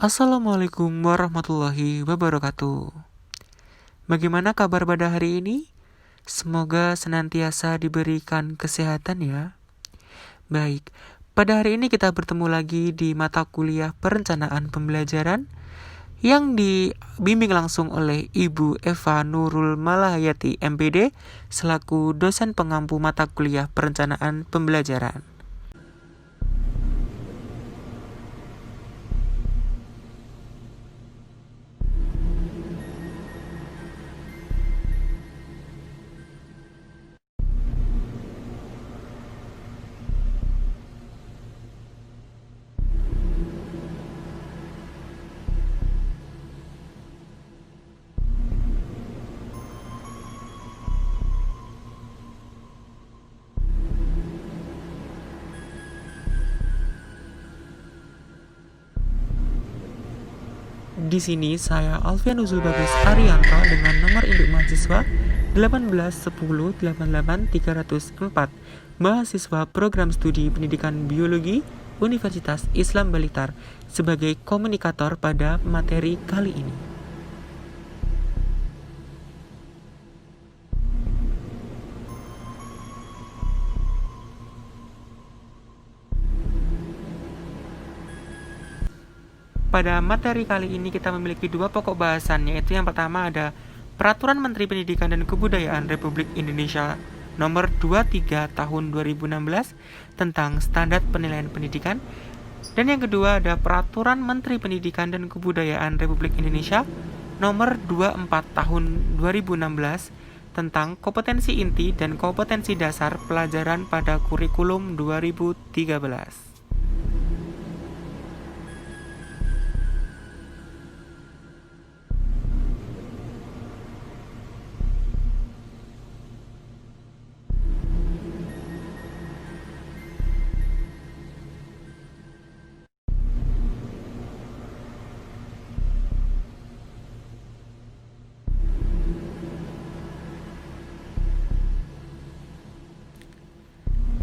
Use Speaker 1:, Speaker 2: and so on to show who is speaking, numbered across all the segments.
Speaker 1: Assalamualaikum warahmatullahi wabarakatuh. Bagaimana kabar pada hari ini? Semoga senantiasa diberikan kesehatan ya. Baik, pada hari ini kita bertemu lagi di mata kuliah perencanaan pembelajaran yang dibimbing langsung oleh Ibu Eva Nurul Malahayati MPD selaku dosen pengampu mata kuliah perencanaan pembelajaran. Di sini saya Alfian Nuzul Bagus Arianto dengan nomor induk mahasiswa 181088304, mahasiswa program studi pendidikan biologi Universitas Islam Blitar sebagai komunikator pada materi kali ini. Pada materi kali ini kita memiliki dua pokok bahasan, yaitu yang pertama ada Peraturan Menteri Pendidikan dan Kebudayaan Republik Indonesia Nomor 23 Tahun 2016 tentang Standar Penilaian Pendidikan, dan yang kedua ada Peraturan Menteri Pendidikan dan Kebudayaan Republik Indonesia Nomor 24 Tahun 2016 tentang kompetensi inti dan kompetensi dasar pelajaran pada kurikulum 2013.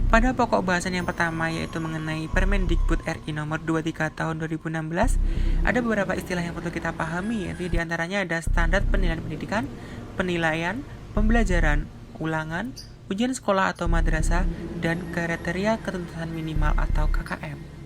Speaker 1: Pada pokok bahasan yang pertama, yaitu mengenai Permendikbud RI nomor 23 tahun 2016, ada beberapa istilah yang perlu kita pahami, yaitu diantaranya ada standar penilaian pendidikan, penilaian, pembelajaran, ulangan, ujian sekolah atau madrasah, dan kriteria ketuntasan minimal atau KKM.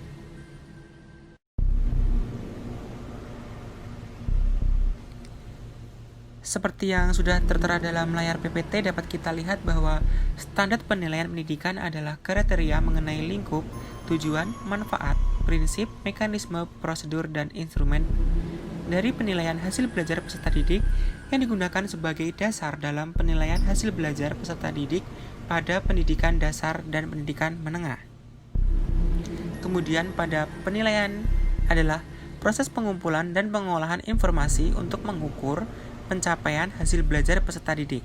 Speaker 1: Seperti yang sudah tertera dalam layar PPT, dapat kita lihat bahwa standar penilaian pendidikan adalah kriteria mengenai lingkup, tujuan, manfaat, prinsip, mekanisme, prosedur, dan instrumen dari penilaian hasil belajar peserta didik yang digunakan sebagai dasar dalam penilaian hasil belajar peserta didik pada pendidikan dasar dan pendidikan menengah. Kemudian pada penilaian adalah proses pengumpulan dan pengolahan informasi untuk mengukur pencapaian hasil belajar peserta didik.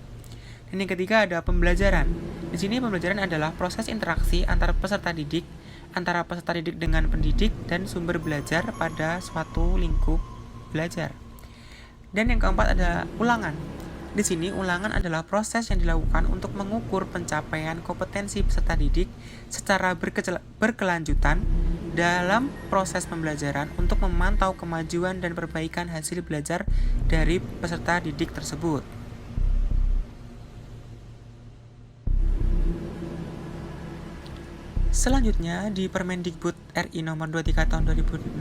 Speaker 1: Dan yang ketiga ada pembelajaran. Di sini pembelajaran adalah proses interaksi antara peserta didik dengan pendidik dan sumber belajar pada suatu lingkup belajar. Dan yang keempat ada ulangan. Di sini ulangan adalah proses yang dilakukan untuk mengukur pencapaian kompetensi peserta didik secara berkelanjutan dalam proses pembelajaran untuk memantau kemajuan dan perbaikan hasil belajar dari peserta didik tersebut. Selanjutnya di Permendikbud RI nomor 23 tahun 2016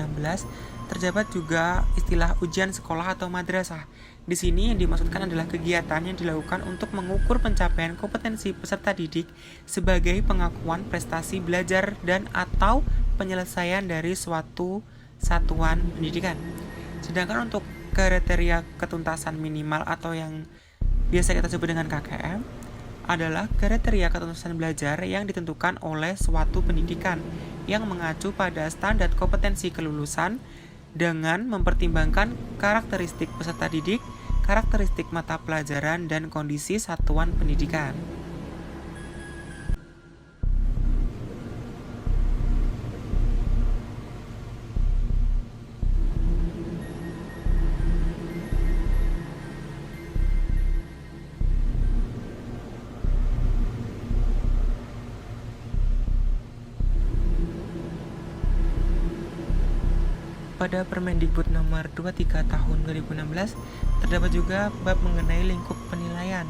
Speaker 1: terdapat juga istilah ujian sekolah atau madrasah. Di sini yang dimaksudkan adalah kegiatan yang dilakukan untuk mengukur pencapaian kompetensi peserta didik sebagai pengakuan prestasi belajar dan atau penyelesaian dari suatu satuan pendidikan. Sedangkan untuk kriteria ketuntasan minimal atau yang biasa kita sebut dengan KKM adalah kriteria ketuntasan belajar yang ditentukan oleh suatu pendidikan yang mengacu pada standar kompetensi kelulusan dengan mempertimbangkan karakteristik peserta didik, karakteristik mata pelajaran, dan kondisi satuan pendidikan. Pada Permendikbud nomor 23 tahun 2016 terdapat juga bab mengenai lingkup penilaian.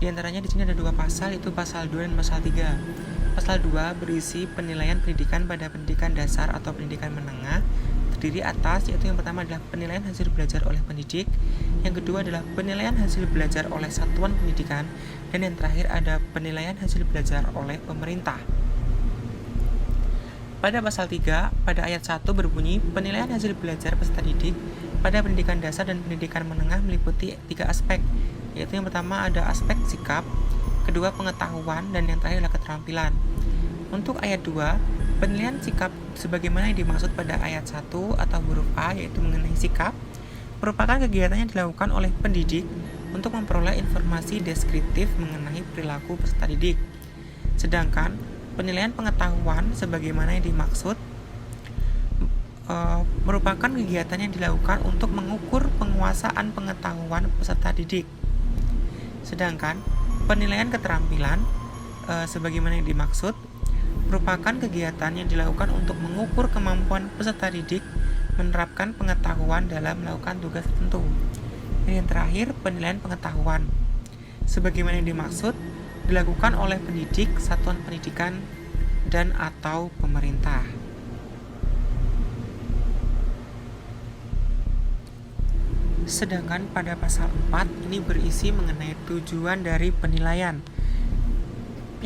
Speaker 1: Di antaranya di sini ada 2 pasal, yaitu pasal 2 dan pasal 3. Pasal 2 berisi penilaian pendidikan pada pendidikan dasar atau pendidikan menengah, terdiri atas, yaitu yang pertama adalah penilaian hasil belajar oleh pendidik, yang kedua adalah penilaian hasil belajar oleh satuan pendidikan, dan yang terakhir ada penilaian hasil belajar oleh pemerintah. Pada pasal 3, pada ayat 1 berbunyi, penilaian hasil belajar peserta didik pada pendidikan dasar dan pendidikan menengah meliputi 3 aspek, yaitu yang pertama ada aspek sikap, kedua pengetahuan, dan yang terakhir adalah keterampilan. Untuk ayat 2, penilaian sikap sebagaimana yang dimaksud pada ayat 1 atau huruf A, yaitu mengenai sikap, merupakan kegiatan yang dilakukan oleh pendidik untuk memperoleh informasi deskriptif mengenai perilaku peserta didik. Sedangkan penilaian pengetahuan sebagaimana yang dimaksud merupakan kegiatan yang dilakukan untuk mengukur penguasaan pengetahuan peserta didik. Sedangkan penilaian keterampilan sebagaimana yang dimaksud merupakan kegiatan yang dilakukan untuk mengukur kemampuan peserta didik menerapkan pengetahuan dalam melakukan tugas tertentu. Dan yang terakhir, penilaian pengetahuan sebagaimana yang dimaksud dilakukan oleh pendidik, satuan pendidikan, dan atau pemerintah. Sedangkan pada pasal 4 ini berisi mengenai tujuan dari penilaian.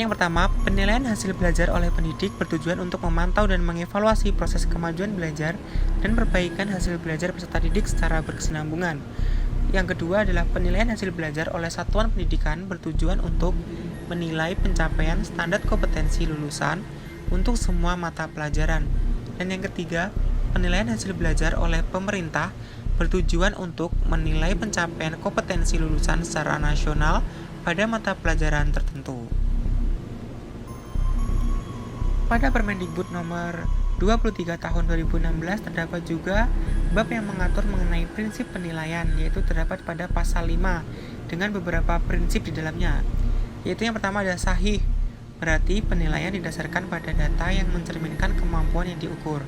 Speaker 1: Yang pertama, penilaian hasil belajar oleh pendidik bertujuan untuk memantau dan mengevaluasi proses kemajuan belajar dan perbaikan hasil belajar peserta didik secara berkesinambungan. Yang kedua adalah penilaian hasil belajar oleh satuan pendidikan bertujuan untuk menilai pencapaian standar kompetensi lulusan untuk semua mata pelajaran. Dan yang ketiga, penilaian hasil belajar oleh pemerintah bertujuan untuk menilai pencapaian kompetensi lulusan secara nasional pada mata pelajaran tertentu. Pada Permendikbud nomor 23 tahun 2016 terdapat juga bab yang mengatur mengenai prinsip penilaian, yaitu terdapat pada pasal 5 dengan beberapa prinsip di dalamnya. Yaitu yang pertama adalah sahih, berarti penilaian didasarkan pada data yang mencerminkan kemampuan yang diukur.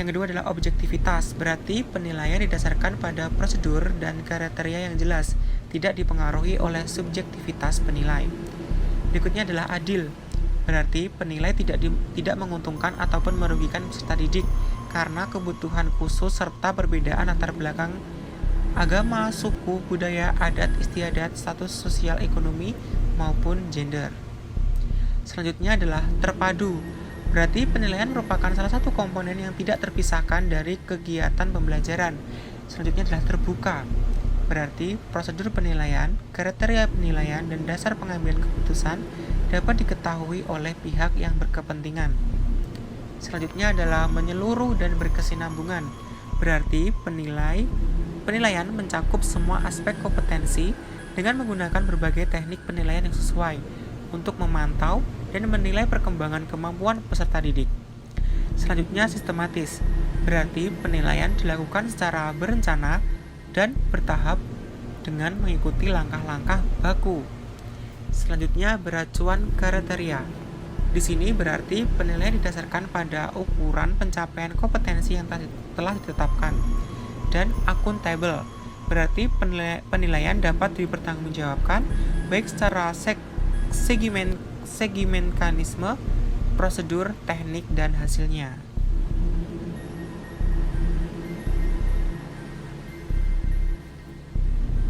Speaker 1: Yang kedua adalah objektivitas, berarti penilaian didasarkan pada prosedur dan kriteria yang jelas, tidak dipengaruhi oleh subjektivitas penilai. Berikutnya adalah adil, berarti penilai tidak menguntungkan ataupun merugikan peserta didik karena kebutuhan khusus serta perbedaan antar belakang agama, suku, budaya, adat istiadat, status sosial ekonomi, maupun gender. Selanjutnya adalah terpadu, berarti penilaian merupakan salah satu komponen yang tidak terpisahkan dari kegiatan pembelajaran. Selanjutnya adalah terbuka, berarti prosedur penilaian, kriteria penilaian, dan dasar pengambilan keputusan dapat diketahui oleh pihak yang berkepentingan. Selanjutnya adalah menyeluruh dan berkesinambungan, berarti penilaian mencakup semua aspek kompetensi dengan menggunakan berbagai teknik penilaian yang sesuai untuk memantau dan menilai perkembangan kemampuan peserta didik. Selanjutnya sistematis, berarti penilaian dilakukan secara berencana dan bertahap dengan mengikuti langkah-langkah baku. Selanjutnya beracuan kriteria. Di sini berarti penilaian didasarkan pada ukuran pencapaian kompetensi yang telah ditetapkan. Dan akuntabel, berarti penilaian dapat dipertanggungjawabkan baik secara segi mekanisme, prosedur, teknik, dan hasilnya.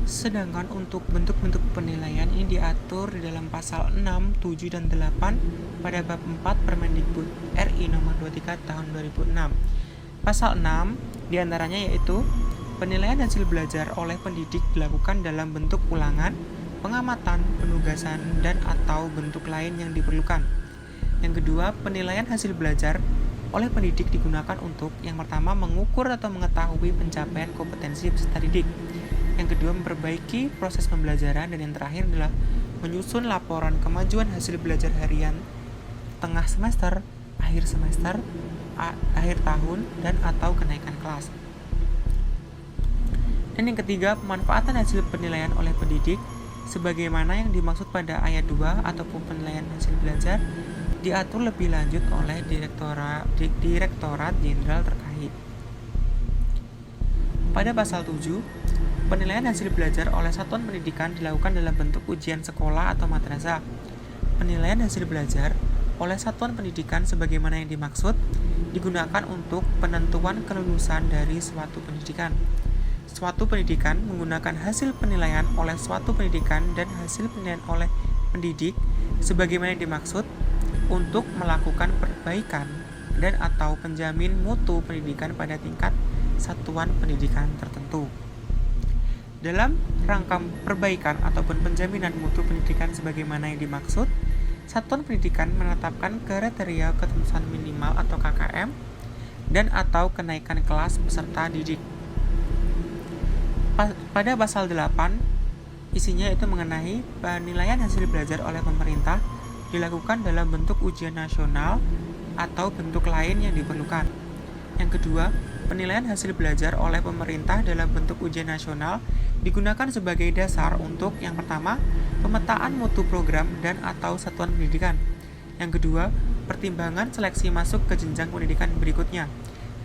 Speaker 1: Sedangkan untuk bentuk-bentuk penilaian ini diatur di dalam pasal 6, 7, dan 8 pada bab 4 Permendikbud RI nomor 23 tahun 2006. Pasal 6 diantaranya yaitu penilaian hasil belajar oleh pendidik dilakukan dalam bentuk ulangan, pengamatan, penugasan, dan atau bentuk lain yang diperlukan. Yang kedua, penilaian hasil belajar oleh pendidik digunakan untuk yang pertama mengukur atau mengetahui pencapaian kompetensi peserta didik. Yang kedua, memperbaiki proses pembelajaran, dan yang terakhir adalah menyusun laporan kemajuan hasil belajar harian, tengah semester, akhir tahun, dan atau kenaikan kelas. Dan yang ketiga, pemanfaatan hasil penilaian oleh pendidik sebagaimana yang dimaksud pada ayat 2 ataupun penilaian hasil belajar diatur lebih lanjut oleh Direktorat Jenderal terkait. Pada pasal 7, penilaian hasil belajar oleh satuan pendidikan dilakukan dalam bentuk ujian sekolah atau madrasah. Penilaian hasil belajar oleh satuan pendidikan sebagaimana yang dimaksud digunakan untuk penentuan kelulusan dari suatu pendidikan. Suatu pendidikan menggunakan hasil penilaian oleh suatu pendidikan dan hasil penilaian oleh pendidik sebagaimana yang dimaksud untuk melakukan perbaikan dan atau penjamin mutu pendidikan pada tingkat satuan pendidikan tertentu. Dalam rangka perbaikan ataupun penjaminan mutu pendidikan sebagaimana yang dimaksud, satuan pendidikan menetapkan kriteria ketulusan minimal atau KKM dan atau kenaikan kelas peserta didik. Pada pasal 8, isinya itu mengenai penilaian hasil belajar oleh pemerintah dilakukan dalam bentuk ujian nasional atau bentuk lain yang diperlukan. Yang kedua, penilaian hasil belajar oleh pemerintah dalam bentuk ujian nasional digunakan sebagai dasar untuk yang pertama, pemetaan mutu program dan atau satuan pendidikan. Yang kedua, pertimbangan seleksi masuk ke jenjang pendidikan berikutnya.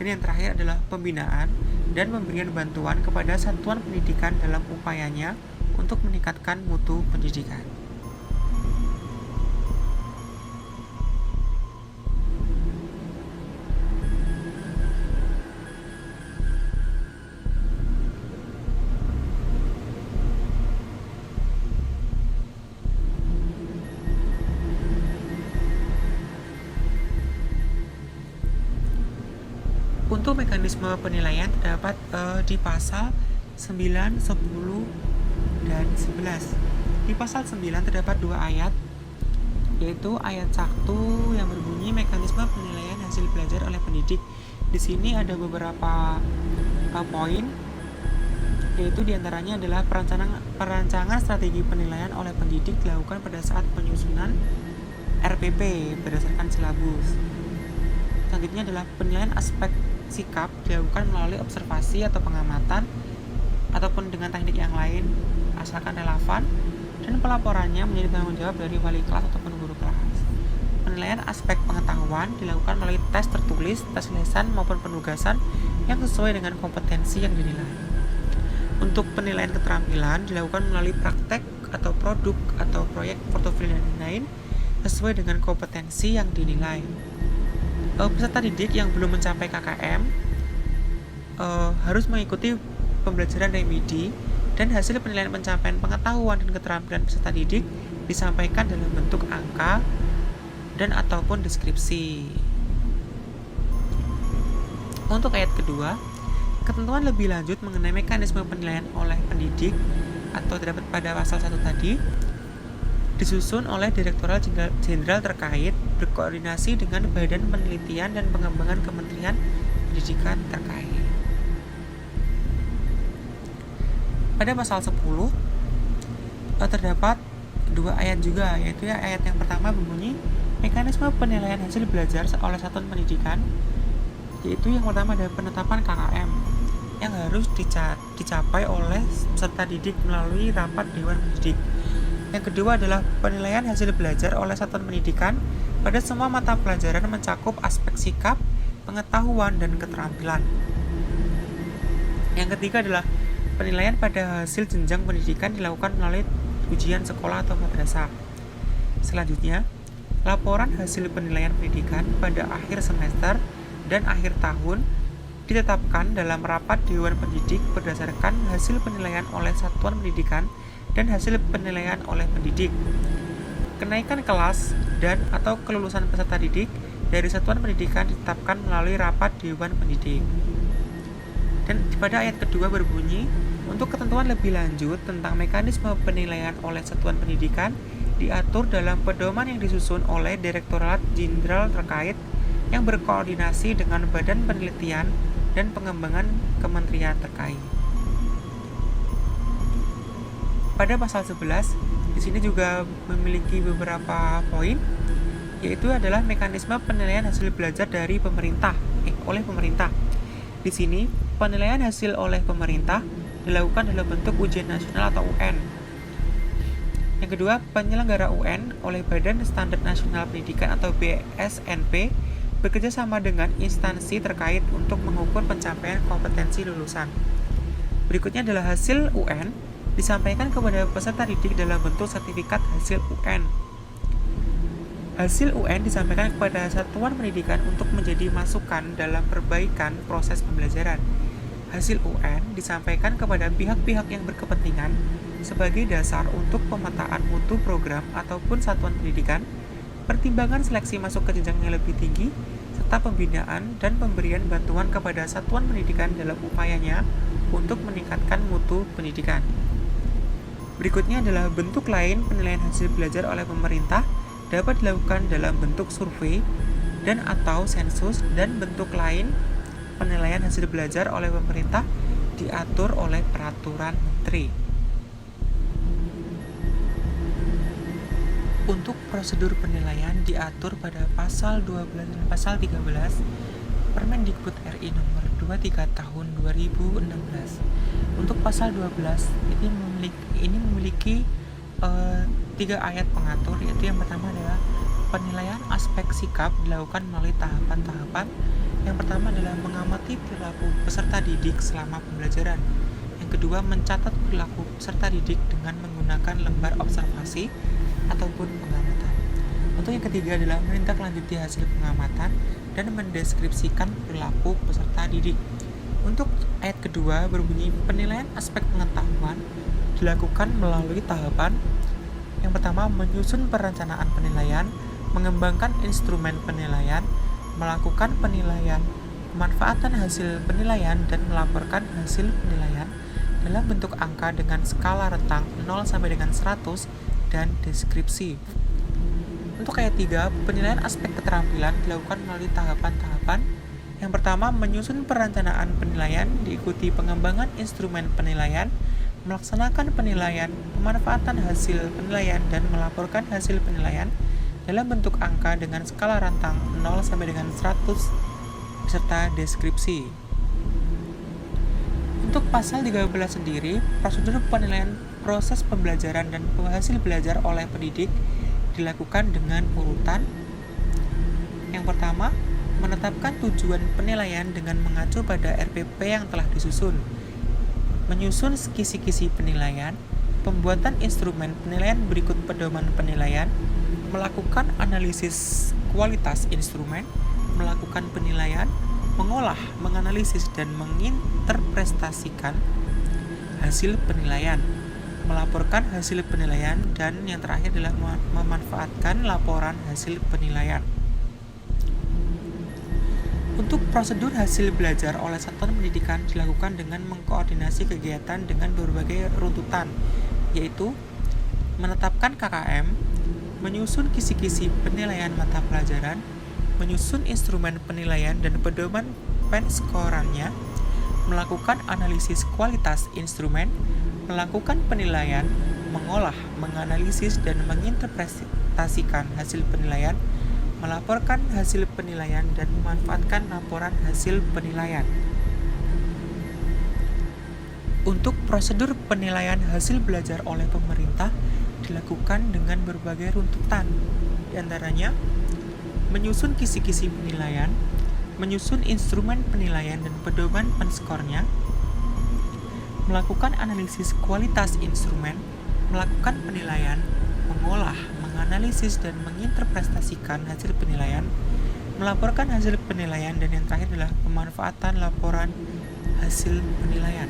Speaker 1: Dan yang terakhir adalah pembinaan dan pemberian bantuan kepada satuan pendidikan dalam upayanya untuk meningkatkan mutu pendidikan. Untuk mekanisme penilaian terdapat di pasal 9, 10, dan 11. Di pasal 9 terdapat dua ayat, yaitu ayat 1 yang berbunyi mekanisme penilaian hasil belajar oleh pendidik. Di sini ada beberapa poin, yaitu diantaranya adalah perancangan strategi penilaian oleh pendidik dilakukan pada saat penyusunan RPP berdasarkan silabus. Selanjutnya adalah penilaian aspek sikap dilakukan melalui observasi atau pengamatan ataupun dengan teknik yang lain asalkan relevan, dan pelaporannya menjadi tanggung jawab dari wali kelas ataupun guru kelas. Penilaian aspek pengetahuan dilakukan melalui tes tertulis, tes lisan maupun penugasan yang sesuai dengan kompetensi yang dinilai. Untuk penilaian keterampilan dilakukan melalui praktek atau produk atau proyek portofolio dan lain-lain sesuai dengan kompetensi yang dinilai. Peserta didik yang belum mencapai KKM harus mengikuti pembelajaran remedi, dan hasil penilaian pencapaian pengetahuan dan keterampilan peserta didik disampaikan dalam bentuk angka dan ataupun deskripsi. Untuk ayat kedua, ketentuan lebih lanjut mengenai mekanisme penilaian oleh pendidik atau terdapat pada pasal 1 tadi disusun oleh Direktorat Jenderal terkait berkoordinasi dengan Badan Penelitian dan Pengembangan Kementerian Pendidikan terkait. Pada pasal 10 terdapat dua ayat juga, yaitu ayat yang pertama berbunyi mekanisme penilaian hasil belajar oleh satuan pendidikan, yaitu yang pertama ada penetapan KKM yang harus dicapai oleh peserta didik melalui rapat Dewan Pendidik. Yang kedua adalah penilaian hasil belajar oleh satuan pendidikan pada semua mata pelajaran mencakup aspek sikap, pengetahuan, dan keterampilan. Yang ketiga adalah penilaian pada hasil jenjang pendidikan dilakukan melalui ujian sekolah atau madrasah. Selanjutnya, laporan hasil penilaian pendidikan pada akhir semester dan akhir tahun ditetapkan dalam rapat Dewan Pendidik berdasarkan hasil penilaian oleh satuan pendidikan dan hasil penilaian oleh pendidik. Kenaikan kelas dan atau kelulusan peserta didik dari satuan pendidikan ditetapkan melalui rapat Dewan Pendidik. Dan pada ayat kedua berbunyi, untuk ketentuan lebih lanjut tentang mekanisme penilaian oleh satuan pendidikan diatur dalam pedoman yang disusun oleh Direktorat Jenderal terkait yang berkoordinasi dengan Badan Penelitian dan Pengembangan Kementerian terkait. Pada pasal 11, di sini juga memiliki beberapa poin, yaitu adalah mekanisme penilaian hasil belajar dari oleh pemerintah. Di sini, penilaian hasil oleh pemerintah dilakukan dalam bentuk ujian nasional atau UN. Yang kedua, penyelenggara UN oleh Badan Standar Nasional Pendidikan atau BSNP bekerja sama dengan instansi terkait untuk mengukur pencapaian kompetensi lulusan. Berikutnya adalah hasil UN disampaikan kepada peserta didik dalam bentuk sertifikat hasil UN. Hasil UN disampaikan kepada satuan pendidikan untuk menjadi masukan dalam perbaikan proses pembelajaran. Hasil UN disampaikan kepada pihak-pihak yang berkepentingan sebagai dasar untuk pemetaan mutu program ataupun satuan pendidikan, pertimbangan seleksi masuk ke jenjang yang lebih tinggi, serta pembinaan dan pemberian bantuan kepada satuan pendidikan dalam upayanya untuk meningkatkan mutu pendidikan. Berikutnya adalah bentuk lain penilaian hasil belajar oleh pemerintah dapat dilakukan dalam bentuk survei dan atau sensus, dan bentuk lain penilaian hasil belajar oleh pemerintah diatur oleh peraturan menteri. Untuk prosedur penilaian diatur pada pasal 12 dan pasal 13 Permendikbud RI nomor 23 tahun 2016. Untuk pasal 12 ini memiliki 3 ayat pengatur, yaitu yang pertama adalah penilaian aspek sikap dilakukan melalui tahapan-tahapan. Yang pertama adalah mengamati perilaku peserta didik selama pembelajaran. Yang kedua, mencatat perilaku peserta didik dengan menggunakan lembar observasi ataupun pengamatan. Untuk yang ketiga adalah menindaklanjuti hasil pengamatan dan mendeskripsikan perilaku peserta didik. Untuk ayat kedua berbunyi penilaian aspek pengetahuan dilakukan melalui tahapan. Yang pertama, menyusun perencanaan penilaian, mengembangkan instrumen penilaian, melakukan penilaian, pemanfaatan hasil penilaian, dan melaporkan hasil penilaian dalam bentuk angka dengan skala rentang 0 sampai dengan 100 dan deskripsi. Untuk ayat 3, penilaian aspek keterampilan dilakukan melalui tahapan-tahapan. Yang pertama, menyusun perencanaan penilaian, diikuti pengembangan instrumen penilaian, melaksanakan penilaian, pemanfaatan hasil penilaian, dan melaporkan hasil penilaian dalam bentuk angka dengan skala rentang 0 sampai dengan 100 beserta deskripsi. Untuk pasal 13 sendiri, prosedur penilaian proses pembelajaran dan hasil belajar oleh pendidik dilakukan dengan urutan. Yang pertama, menetapkan tujuan penilaian dengan mengacu pada RPP yang telah disusun, menyusun kisi-kisi penilaian, pembuatan instrumen penilaian berikut pedoman penilaian, melakukan analisis kualitas instrumen, melakukan penilaian, mengolah, menganalisis, dan menginterpretasikan hasil penilaian, melaporkan hasil penilaian, dan yang terakhir adalah memanfaatkan laporan hasil penilaian. Untuk prosedur hasil belajar oleh satuan pendidikan dilakukan dengan mengkoordinasi kegiatan dengan berbagai runtutan, yaitu menetapkan KKM, menyusun kisi-kisi penilaian mata pelajaran, menyusun instrumen penilaian dan pedoman penskorannya, melakukan analisis kualitas instrumen, melakukan penilaian, mengolah, menganalisis, dan menginterpretasikan hasil penilaian, melaporkan hasil penilaian, dan memanfaatkan laporan hasil penilaian. Untuk prosedur penilaian hasil belajar oleh pemerintah dilakukan dengan berbagai runtutan, diantaranya menyusun kisi-kisi penilaian, menyusun instrumen penilaian dan pedoman penskornya, melakukan analisis kualitas instrumen, melakukan penilaian, mengolah, menganalisis, dan menginterpretasikan hasil penilaian, melaporkan hasil penilaian, dan yang terakhir adalah pemanfaatan laporan hasil penilaian.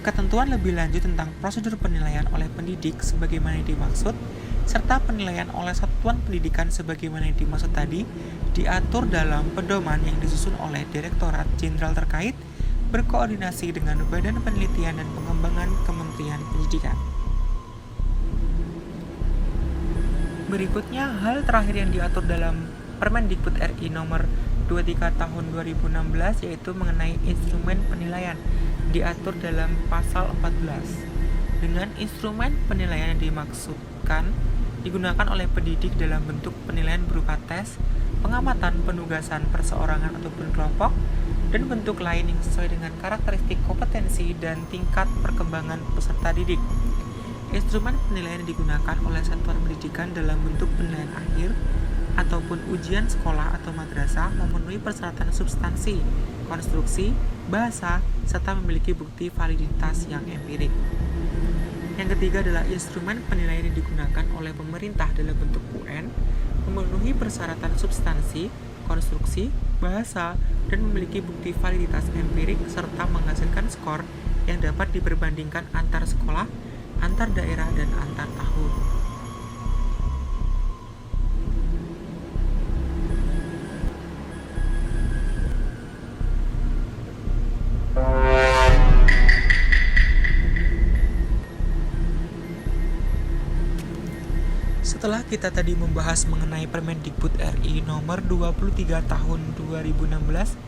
Speaker 1: Ketentuan lebih lanjut tentang prosedur penilaian oleh pendidik sebagaimana yang dimaksud, serta penilaian oleh satuan pendidikan sebagaimana yang dimaksud tadi, diatur dalam pedoman yang disusun oleh Direktorat Jenderal terkait berkoordinasi dengan Badan Penelitian dan Pengembangan Kementerian Pendidikan. Berikutnya, hal terakhir yang diatur dalam Permendikbud RI nomor 23 tahun 2016 yaitu mengenai instrumen penilaian, diatur dalam pasal 14. Dengan instrumen penilaian yang dimaksudkan digunakan oleh pendidik dalam bentuk penilaian berupa tes, pengamatan penugasan perseorangan ataupun kelompok, dan bentuk lain yang sesuai dengan karakteristik kompetensi dan tingkat perkembangan peserta didik. Instrumen penilaian yang digunakan oleh satuan pendidikan dalam bentuk penilaian akhir ataupun ujian sekolah atau madrasah memenuhi persyaratan substansi, konstruksi, bahasa, serta memiliki bukti validitas yang empirik. Yang ketiga adalah instrumen penilaian yang digunakan oleh pemerintah dalam bentuk UN, memenuhi persyaratan substansi, konstruksi, bahasa, dan memiliki bukti validitas empirik serta menghasilkan skor yang dapat diperbandingkan antar sekolah, antar daerah, dan antar tahun. Setelah kita tadi membahas mengenai Permendikbud RI nomor 23 tahun 2016,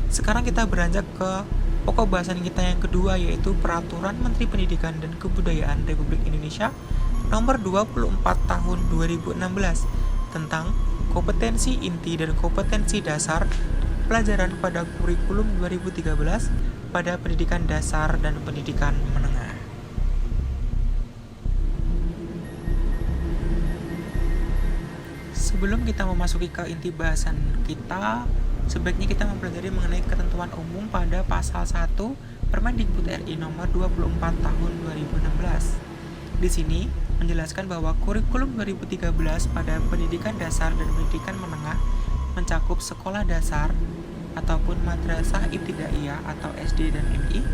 Speaker 1: sekarang kita beranjak ke pokok bahasan kita yang kedua, yaitu Peraturan Menteri Pendidikan dan Kebudayaan Republik Indonesia nomor 24 tahun 2016 tentang kompetensi inti dan kompetensi dasar pelajaran pada kurikulum 2013 pada pendidikan dasar dan pendidikan menengah. Sebelum kita memasuki ke inti bahasan kita, sebaiknya kita mempelajari mengenai ketentuan umum pada pasal 1 Permendikbud RI nomor 24 tahun 2016. Di sini menjelaskan bahwa kurikulum 2013 pada pendidikan dasar dan pendidikan menengah mencakup sekolah dasar ataupun madrasah ibtidaiyah atau SD dan MI,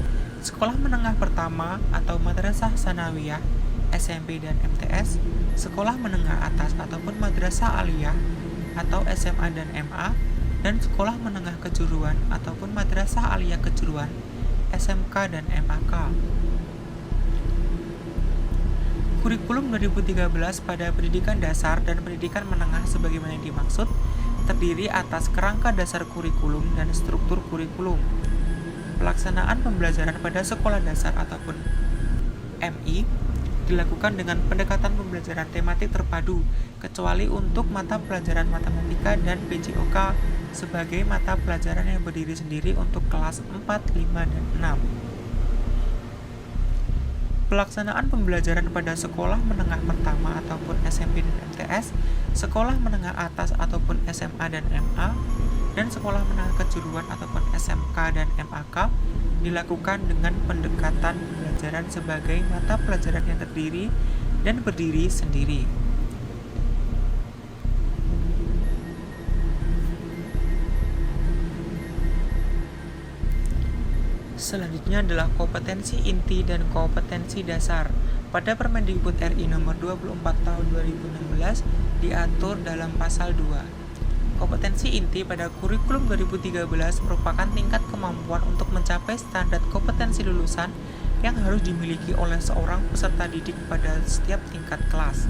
Speaker 1: sekolah menengah pertama atau madrasah sanawiyah, SMP dan MTS, sekolah menengah atas ataupun madrasah aliyah atau SMA dan MA, dan sekolah menengah kejuruan ataupun madrasah aliyah kejuruan, SMK dan MAK. Kurikulum 2013 pada pendidikan dasar dan pendidikan menengah sebagaimana yang dimaksud terdiri atas kerangka dasar kurikulum dan struktur kurikulum. Pelaksanaan pembelajaran pada sekolah dasar ataupun MI dilakukan dengan pendekatan pembelajaran tematik terpadu, kecuali untuk mata pelajaran matematika dan PJOK sebagai mata pelajaran yang berdiri sendiri untuk kelas 4, 5, dan 6. Pelaksanaan pembelajaran pada sekolah menengah pertama ataupun SMP dan MTS, sekolah menengah atas ataupun SMA dan MA, dan sekolah menengah kejuruan ataupun SMK dan MAK dilakukan dengan pendekatan pembelajaran sebagai mata pelajaran yang terdiri dan berdiri sendiri. Selanjutnya adalah kompetensi inti dan kompetensi dasar. Pada Permendikbud RI nomor 24 tahun 2016 diatur dalam pasal 2. Kompetensi inti pada kurikulum 2013 merupakan tingkat kemampuan untuk mencapai standar kompetensi lulusan yang harus dimiliki oleh seorang peserta didik pada setiap tingkat kelas.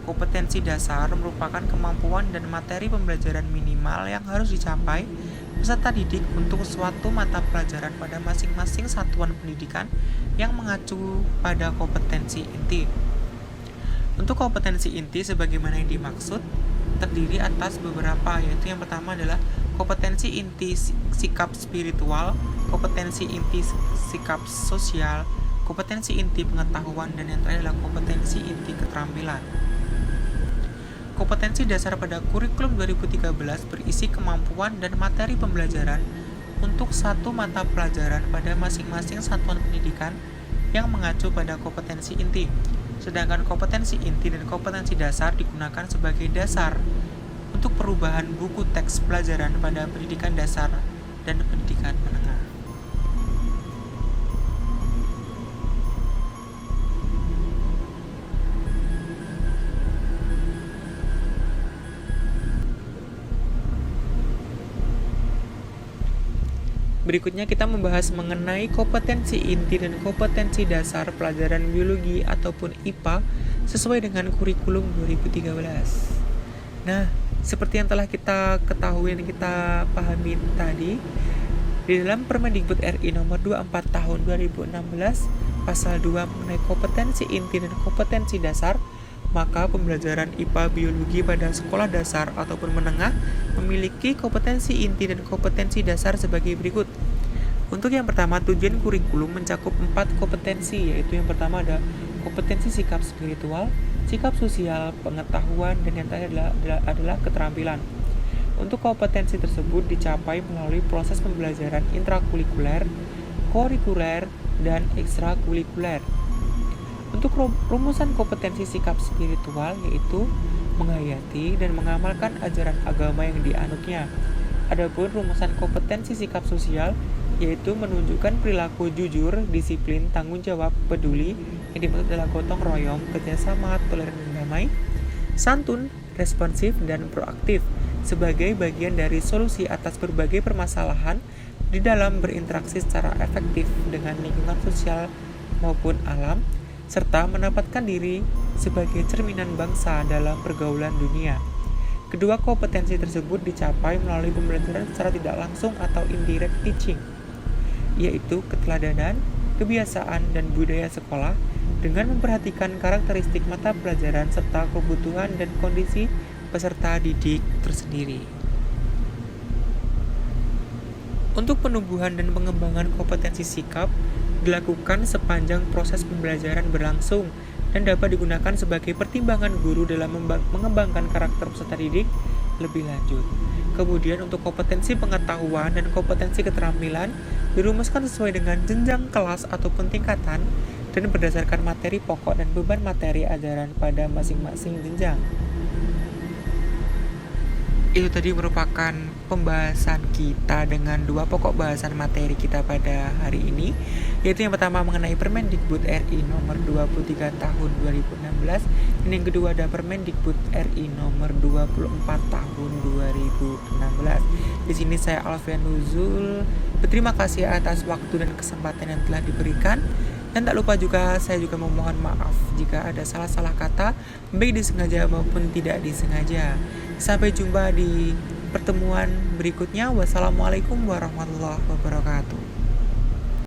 Speaker 1: Kompetensi dasar merupakan kemampuan dan materi pembelajaran minimal yang harus dicapai peserta didik untuk suatu mata pelajaran pada masing-masing satuan pendidikan yang mengacu pada kompetensi inti. Untuk kompetensi inti sebagaimana yang dimaksud terdiri atas beberapa, yaitu yang pertama adalah kompetensi inti sikap spiritual, kompetensi inti sikap sosial, kompetensi inti pengetahuan, dan yang terakhir adalah kompetensi inti keterampilan. Kompetensi dasar pada kurikulum 2013 berisi kemampuan dan materi pembelajaran untuk satu mata pelajaran pada masing-masing satuan pendidikan yang mengacu pada kompetensi inti. Sedangkan kompetensi inti dan kompetensi dasar digunakan sebagai dasar untuk perubahan buku teks pelajaran pada pendidikan dasar dan pendidikan menengah. Berikutnya kita membahas mengenai kompetensi inti dan kompetensi dasar pelajaran biologi ataupun IPA sesuai dengan kurikulum 2013. Nah, seperti yang telah kita ketahui dan kita pahami tadi, di dalam Permendikbud RI nomor 24 tahun 2016 pasal 2 mengenai kompetensi inti dan kompetensi dasar, maka pembelajaran IPA biologi pada sekolah dasar ataupun menengah memiliki kompetensi inti dan kompetensi dasar sebagai berikut. Untuk yang pertama, tujuan kurikulum mencakup 4 kompetensi, yaitu yang pertama ada kompetensi sikap spiritual, sikap sosial, pengetahuan, dan yang terakhir adalah keterampilan. Untuk kompetensi tersebut dicapai melalui proses pembelajaran intrakurikuler, kurikuler, dan ekstrakurikuler. Untuk rumusan kompetensi sikap spiritual yaitu menghayati dan mengamalkan ajaran agama yang dianutnya. Adapun rumusan kompetensi sikap sosial yaitu menunjukkan perilaku jujur, disiplin, tanggung jawab, peduli yang dimaksud adalah gotong royong, kerjasama, toleran dan damai, santun, responsif, dan proaktif sebagai bagian dari solusi atas berbagai permasalahan di dalam berinteraksi secara efektif dengan lingkungan sosial maupun alam, serta menempatkan diri sebagai cerminan bangsa dalam pergaulan dunia. Kedua kompetensi tersebut dicapai melalui pembelajaran secara tidak langsung atau indirect teaching, yaitu keteladanan, kebiasaan, dan budaya sekolah dengan memperhatikan karakteristik mata pelajaran serta kebutuhan dan kondisi peserta didik tersendiri. Untuk penumbuhan dan pengembangan kompetensi sikap dilakukan sepanjang proses pembelajaran berlangsung dan dapat digunakan sebagai pertimbangan guru dalam mengembangkan karakter peserta didik lebih lanjut. Kemudian untuk kompetensi pengetahuan dan kompetensi keterampilan dirumuskan sesuai dengan jenjang kelas ataupun tingkatan dan berdasarkan materi pokok dan beban materi ajaran pada masing-masing jenjang. Itu tadi merupakan pembahasan kita dengan dua pokok bahasan materi kita pada hari ini, yaitu yang pertama mengenai Permendikbud RI nomor 23 tahun 2016 dan yang kedua ada Permendikbud RI nomor 24 tahun 2016. Di sini saya Alfian Nuzul berterima kasih atas waktu dan kesempatan yang telah diberikan. Dan tak lupa juga saya juga memohon maaf jika ada salah-salah kata, baik disengaja maupun tidak disengaja. Sampai jumpa di pertemuan berikutnya. Wassalamualaikum warahmatullahi wabarakatuh.